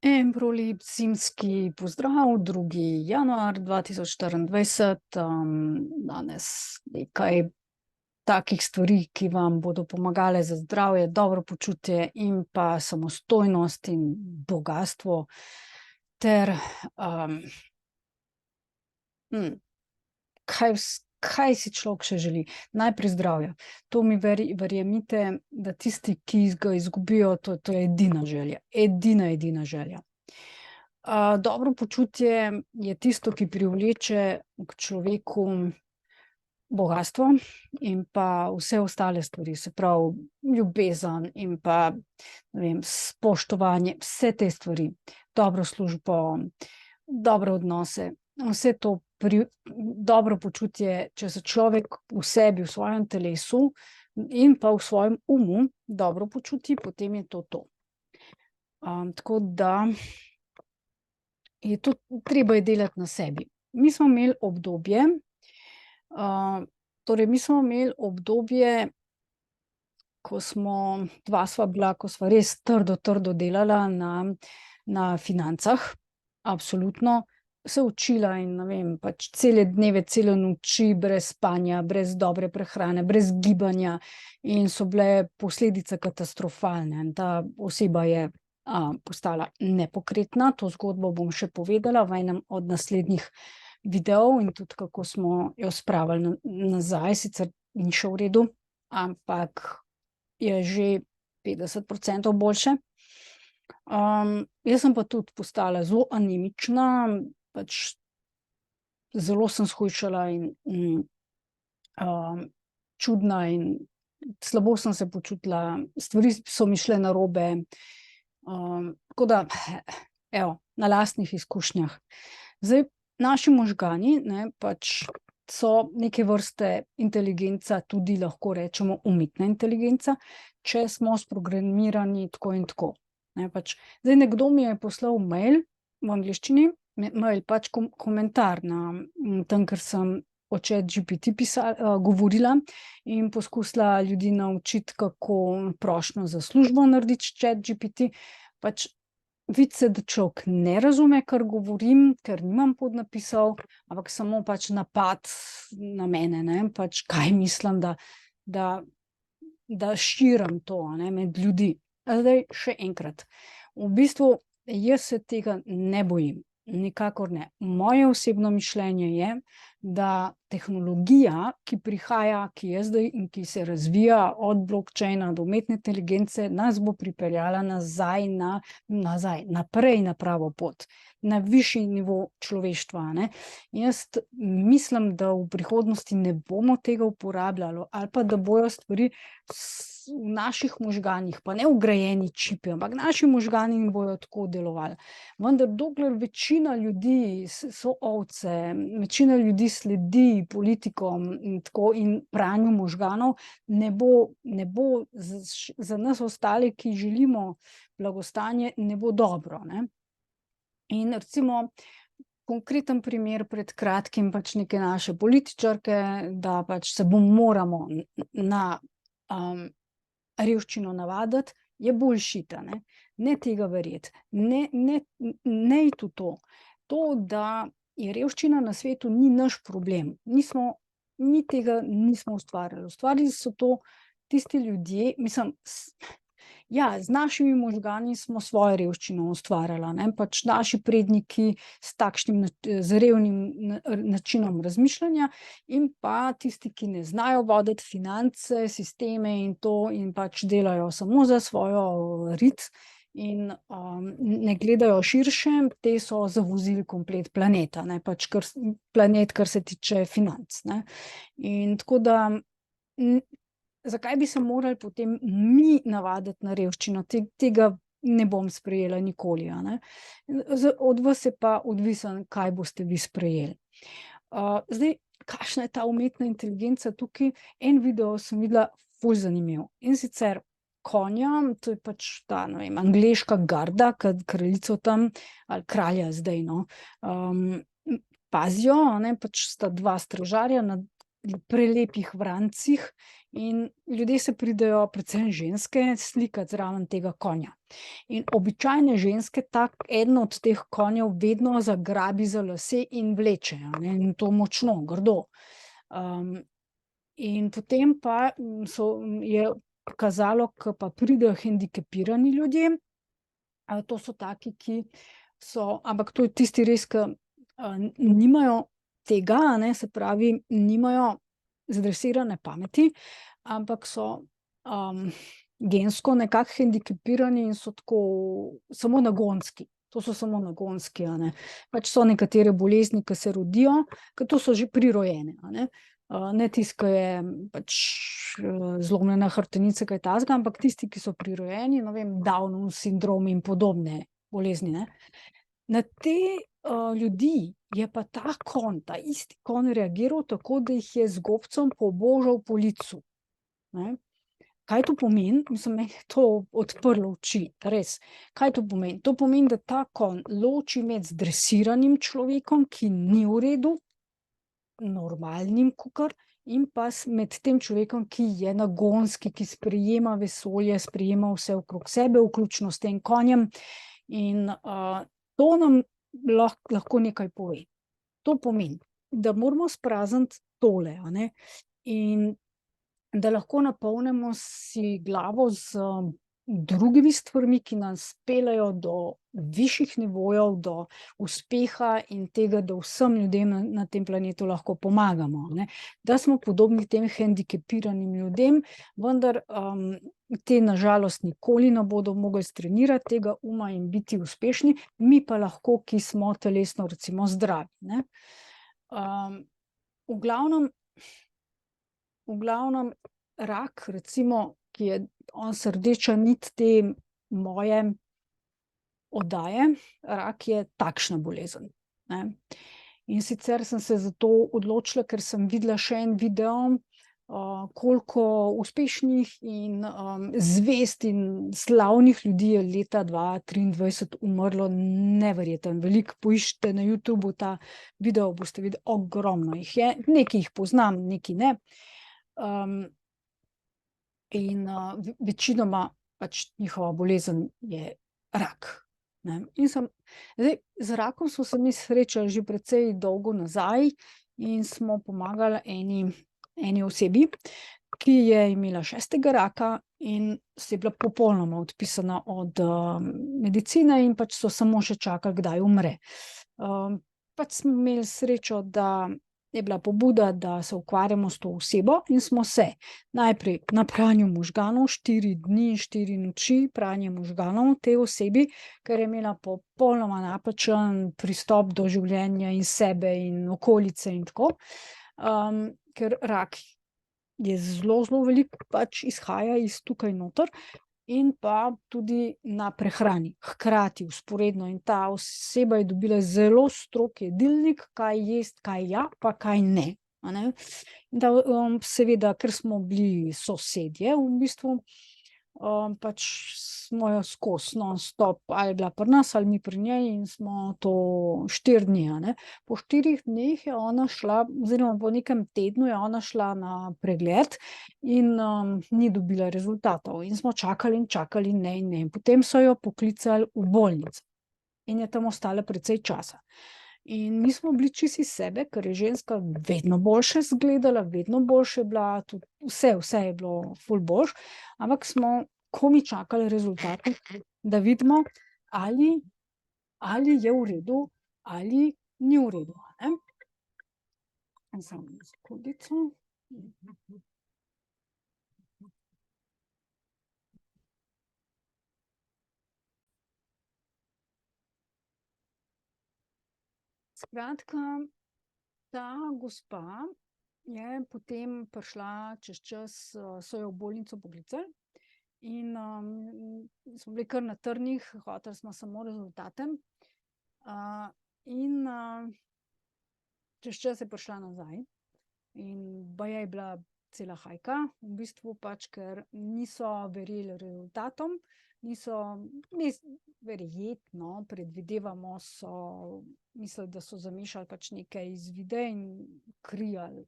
En prolep zimski pozdrav, 2. januar 2024. Danes nekaj takih stvari, ki vam bodo pomagale za zdravje, dobro počutje in pa samostojnost in bogastvo ter kaj si človek še želi? Najprej zdravje. To mi verjemite, da tisti, ki ga izgubijo, to je edina želja. Edina želja. Dobro počutje je tisto, ki privleče k človeku bogastvo in pa vse ostale stvari, se pravi ljubezen in pa, ne vem, spoštovanje, vse te stvari, dobro službo, dobre odnose, vse to dobro počutje, če se človek v sebi, v svojem telesu in pa v svojem umu dobro počuti, potem je to to. Tako da je to treba je delati na sebi. Mi smo imeli obdobje, ko sva bila, ko sva res trdo delala na financah, absolutno, se učila in ne vem, pač cele dneve, cele noči brez spanja, brez dobre prehrane, brez gibanja in so bile posledice katastrofalne. Ta oseba je postala nepokretna, to zgodbo bom še povedala v enem od naslednjih videov in tudi kako smo jo spravili nazaj, sicer ni še v redu, ampak je že 50% boljše. Jaz sem pa tudi postala zelo anemična, pač zelo sem shujšala in čudna in slabo sem se počutila, stvari so mi šle narobe. Tako da, evo, na lastnih izkušnjah. Zdaj, naši možgani, ne, pač so neke vrste inteligenca, tudi lahko rečemo umetna inteligenca, če smo sprogramirani tako in tako. Ne, pač. Zdaj, nekdo mi je poslal mail v angleščini, mail, pač komentar na tem, ker sem o ChatGPT govorila in poskusila ljudi naučiti, kako prošnjo za službo narediti s ChatGPT. Pač vidi se, da človek ne razume, kar govorim, ker nimam podnapisov, ampak samo pač napad na mene, ne, pač kaj mislim, da širim to, ne, med ljudi. Zdaj, še enkrat, v bistvu jaz se tega ne bojim, nikakor ne. Moje osebno mišljenje je, da tehnologija, ki prihaja, ki je zdaj in ki se razvija od blockchaina do umetne inteligence, nas bo pripeljala naprej na pravo pot, na višji nivo človeštva, ne. Jaz mislim, da v prihodnosti ne bomo tega uporabljali ali pa da bojo stvari v naših možganih, pa ne vgrajeni čipi, ampak naši možgani bojo tako delovali. Vendar dokler večina ljudi so ovce, večina ljudi sledi politikom in tako in pranju možganov, ne bo za nas ostale, ki želimo blagostanje, ne bo dobro, ne. In recimo konkreten primer pred kratkim pač neke naše političarke, da pač se moramo na revščino navaditi, je bullshit, ne. Ne tega verjeti, ne iti v to. To, da je revščina na svetu, ni naš problem. Mi tega nismo ustvarjali. Ustvarili so to tisti ljudje, mislim, ja, z našimi možgani smo svojo revščino ustvarjali, ne, pač naši predniki s takšnim z revnim načinom razmišljanja in pa tisti, ki ne znajo voditi finance, sisteme in to in pač delajo samo za svojo rit in ne gledajo širše, te so zavozili komplet planeta, ne, pač planet, kar se tiče financ, ne. In tako da zakaj bi se morali potem mi navaditi na revščino? Tega ne bom sprejela nikoli, a ne. Od vas je pa odvisno, kaj boste vi sprejeli. Zdaj, kakšna je ta umetna inteligenca tukaj? En video sem videla ful zanimiv, in sicer konja, to je pač ta, ne vem, angleška garda, kraljico tam, ali kralja zdaj, no, pazijo, a ne, pač sta dva stražarja prelepih vrancih in ljudje se pridejo, predvsem ženske, slikati zraven tega konja. In običajne ženske eden od teh konjev vedno zagrabi za lase in vleče, ne, in to močno, grdo. In potem pa je kazalo, ke pa pridejo hendikepirani ljudje, to so taki, ki so, ampak to je tisti res, ke nimajo tega, a ne, se pravi, nimajo zdresirane pameti, ampak so gensko nekako hendikepirani in so tako samo nagonski. To so samo nagonski, a ne. Pač so nekatere bolezni, ke se rodijo, ke to so že prirojene, a ne. Ne tisti, ke je pač zlomljena hrbtenica, kaj takega, ampak tisti, ki so prirojeni, ne vem, Downov sindrom in podobne bolezni, ne. Na te ljudi je pa ta konj, ta isti konj reagiral tako, da jih je z gobcem pobožal po licu, ne. Kaj to pomeni? Mislim, meni je to odprlo oči, res. Kaj to pomeni? To pomeni, da ta konj loči med zdresiranim človekom, ki ni v redu, normalnim kakor, in pa med tem človekom, ki je nagonski, ki sprejema vesolje, sprejema vse okrog sebe, vključno s tem konjem, in to nam lahko nekaj pove. To pomeni, da moramo sprazniti tole, a ne, in da lahko napolnimo si glavo z drugimi stvarmi, ki nas peljejo do višjih nivojev, do uspeha in tega, da vsem ljudem na tem planetu lahko pomagamo, a ne. Da smo podobni tem hendikepiranim ljudem, vendar te na žalost nikoli ne bodo mogli strenirati tega uma in biti uspešni, mi pa lahko, ki smo telesno recimo zdravi, ne. V glavnem rak, recimo, ki je danes rdeča nit te moje oddaje, rak je takšna bolezen, ne. In sicer sem se za to odločila, ker sem videla še en video, koliko uspešnih in zvest in slavnih ljudi je leta 2023 umrlo, neverjetno veliko. Poiščite na Youtubu ta video, boste videli, ogromno jih je, nekaj jih poznam, nekaj ne. In večinoma pač njihova bolezen je rak, ne. Zdaj, z rakom smo se mi srečali že precej dolgo nazaj in smo pomagali eni osebi, ki je imela 6. raka in je bila popolnoma odpisana od medicine in pač so samo še čakali, kdaj umre. Pač smo imeli srečo, da je bila pobuda, da se ukvarjamo s to osebo, in smo se najprej na pranju možganov, 4 dni, 4 noči pranje možganov tej osebi, ker je imela popolnoma napačen pristop do življenja in sebe in okolice in tako. Ker rak je zelo, zelo veliko pač izhaja iz tukaj noter in pa tudi na prehrani, hkrati, vzporedno, in ta oseba je dobila zelo strog jedilnik, kaj jesti, kaj ja, pa kaj ne, a ne. Da seveda, ker smo bili sosedje v bistvu, pač smo jo skozi non stop, ali je bila pri nas ali mi pri njej, in smo to 4 dni, a ne. Po 4 dneh je ona šla, oziroma po nekem tednu je ona šla na pregled in ni dobila rezultatov in smo čakali in čakali, ne in ne. Potem so jo poklicali v bolnico in je tam ostala precej časa. In mi smo bili čisto iz sebe, ker je ženska vedno boljše izgledala, vedno boljše je bila, tudi vse je bilo ful boljše, ampak smo komaj čakali rezultate, da vidimo, ali je v redu ali ni v redu, a ne. Samo sekundico. Skratka, ta gospa je potem prišla čez čas, so jo v bolnico poklicali in smo bili kar na trnih, hoteli smo samo rezultate. In čez čas je prišla nazaj in baje je bila cela hajka, v bistvu pač, ker niso verjeli rezultatom, verjetno, predvidevamo, so mislili, da so zamešali pač nekaj izvide in kri ali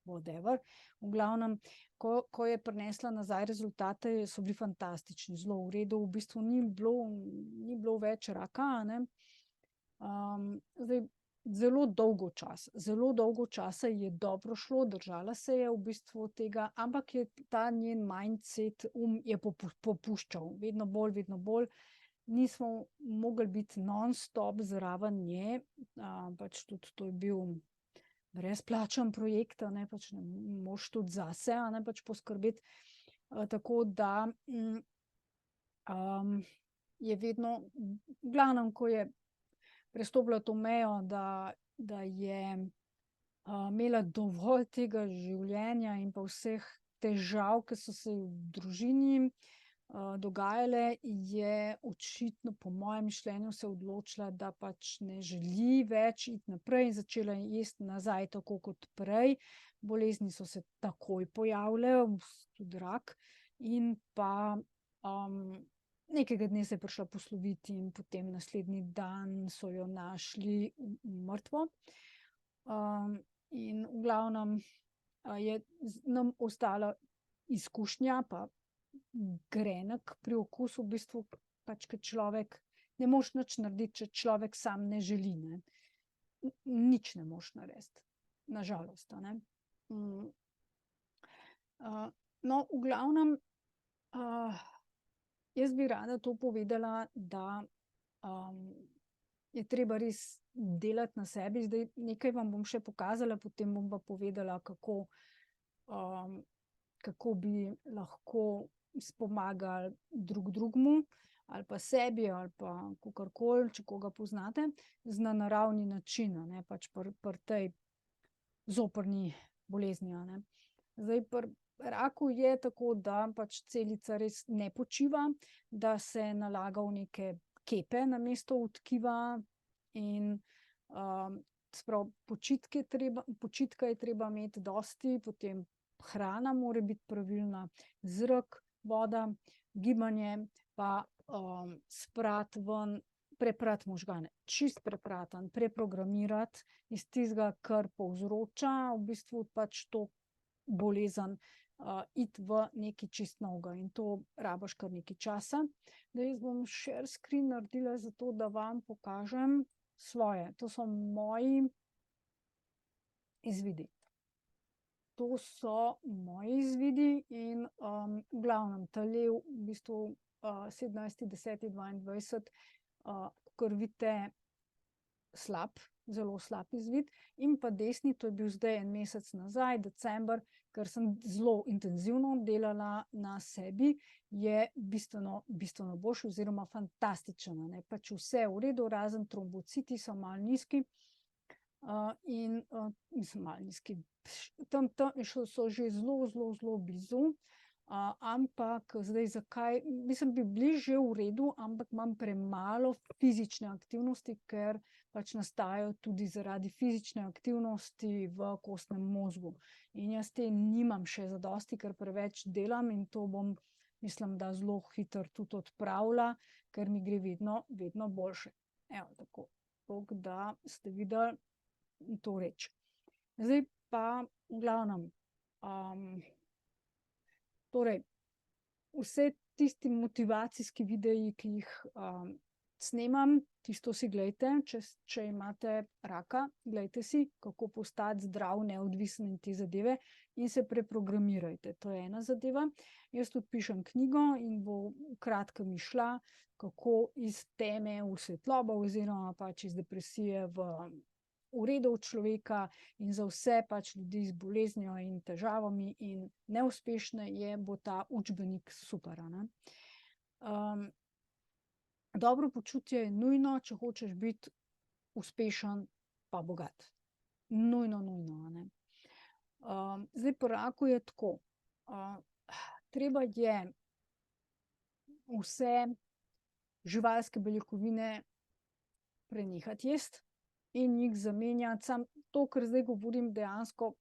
whatever. V glavnem, ko je prinesla nazaj rezultate, so bili fantastični, zelo v redu, v bistvu ni bilo več raka, ne. Zdaj, zelo dolgo časa je dobro šlo, držala se je v bistvu tega, ampak je ta njen mindset, je popuščal, vedno bolj. Nismo mogli biti non-stop zraven nje, pač tudi to je bil brezplačen projekt, a ne, pač ne moraš tudi zase, a ne, pač poskrbeti. Tako da je vedno, v glavnem, ko je prestopila to mejo, da je imela dovolj tega življenja in pa vseh težav, ki so se v družini dogajale, je očitno, po mojem mišljenju, se odločila, da pač ne želi več iti naprej in začela jesti nazaj, tako kot prej. Bolezni so se takoj pojavile, tudi rak, in pa nekega dne se je prišla posloviti in potem naslednji dan so jo našli mrtvo. In v glavnem je nam ostala izkušnja, pa grenek priokus, v bistvu, pač, ker človek ne moreš nič narediti, če človek sam ne želi, ne. Nič ne moreš narediti, na žalost, a ne. No, v glavnem, jaz bi rada to povedala, da je treba res delati na sebi. Zdaj, nekaj vam bom še pokazala, potem bom pa povedala, kako bi lahko pomagali drug drugemu, ali pa sebi, ali pa kakorkoli, če koga poznate, na naravni način, a ne, pač pri tej zoprni bolezni, a ne. Zdaj, pri raku je tako, da pač celica res ne počiva, da se nalaga v neke kepe namesto v tkiva in počitka je treba imeti dosti, potem hrana mora biti pravilna, zrak, voda, gibanje, pa sprati ven, preprati možgane, čisto preprati, preprogramirati iz tistega, kar povzroča v bistvu pač to bolezen, iti v nekaj čisto novega, in to rabiš kar nekaj časa. Da jaz bom share screen naredila zato, da vam pokažem svoje. To so moji izvidi. To so moji izvidi in v glavnem tale v bistvu 17.10.22, kakor vidite, zelo slab izvid, in pa desni, to je bil zdaj en mesec nazaj, december, ker sem zelo intenzivno delala na sebi, je bistveno boljši oziroma fantastičen, a ne, pač vse v redu, razen trombociti so malo nizki, in mislim malo nizki, tam so že zelo blizu, ampak zdaj zakaj, mislim, bi bili že v redu, ampak imam premalo fizične aktivnosti, ker pač nastajajo tudi zaradi fizične aktivnosti v kostnem mozgu. In jaz te nimam še zadosti, ker preveč delam, in to bom, mislim, da zelo hitro tudi odpravila, ker mi gre vedno boljše. Evo, tako da ste videli to reč. Zdaj pa v glavnem, torej, vse tisti motivacijski videi, ki jih snemam, tisto si glejte, če imate raka, glejte si, kako postati zdrav, neodvisen in te zadeve, in se preprogramirajte. To je ena zadeva. Jaz tudi pišem knjigo in bo v kratkem izšla, kako iz teme v svetlobo oziroma pač iz depresije v redu človeka, in za vse pač ljudi z boleznijo in težavami in neuspešne bo ta učbenik super, a ne. Dobro počutje je nujno, če hočeš biti uspešen pa bogat. Nujno, a ne. Zdaj, pri raku je tako. Treba je vse živalske beljakovine prenehati jesti in jih zamenjati. Samo to, kar zdaj govorim, dejansko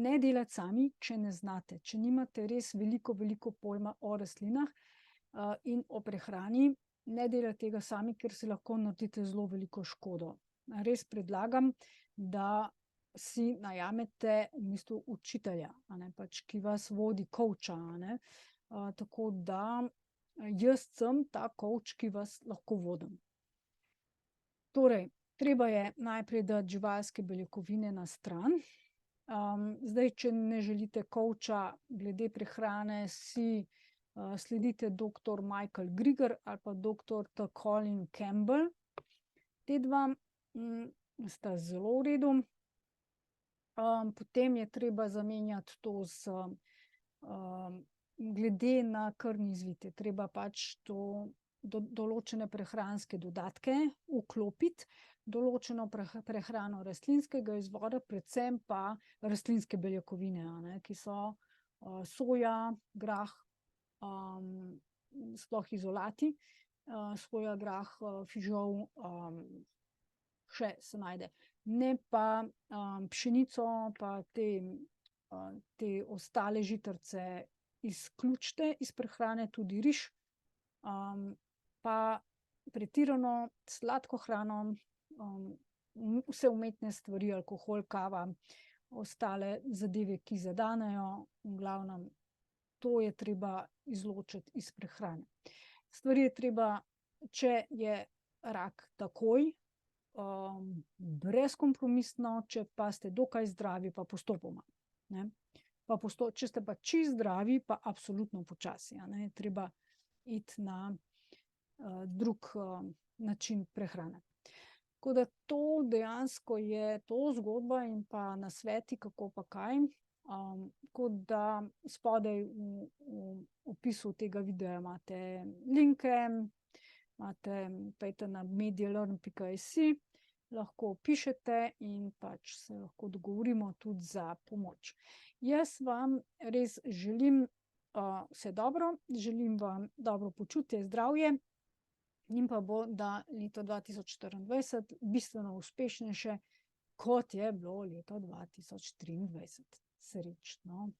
ne delati sami, če ne znate. Če nimate res veliko pojma o rastlinah in o prehrani, ne delati tega sami, ker si lahko naredite zelo veliko škodo. Res predlagam, da si najamete v bistvu učitelja, a ne, pač, ki vas vodi coacha, a ne. Tako da jaz sem ta coach, ki vas lahko vodim. Torej, treba je najprej dati živalske beljakovine na stran. Zdaj, če ne želite coacha glede prehrane, si sledite doktor Michael Greger ali pa doktor Colin Campbell. Te dva sta zelo v redu. Potem je treba zamenjati to glede na krvni izvid, je treba pač to določene prehranske dodatke vklopiti, določeno prehrano rastlinskega izvora, predvsem pa rastlinske beljakovine, a ne, ki so soja, grah, sploh izolati, soja, grah, fižol, še se najde. Ne pa pšenico, pa te ostale žitarice izključite iz prehrane, tudi riž, pa pretirano sladko hrano, vse umetne stvari, alkohol, kava, ostale zadeve, ki zadanejo, v glavnem, to je treba izločiti iz prehrane. Stvari je treba, če je rak, takoj, brezkompromisno, če pa ste dokaj zdravi, pa postopoma, ne. Če ste pa čisto zdravi, pa absolutno počasi, a ne, treba iti na drug način prehrane. Tako da to dejansko je to zgodba in pa nasveti, kako pa kaj. Tako da spodaj v opisu tega videa imate linke, pojdite na medialearn.si, lahko pišete in pač se lahko dogovorimo tudi za pomoč. Jaz vam res želim vse dobro, želim vam dobro počutje, zdravje in pa bo, da leto 2024 bistveno uspešnejše, kot je bilo leto 2023. Srečno!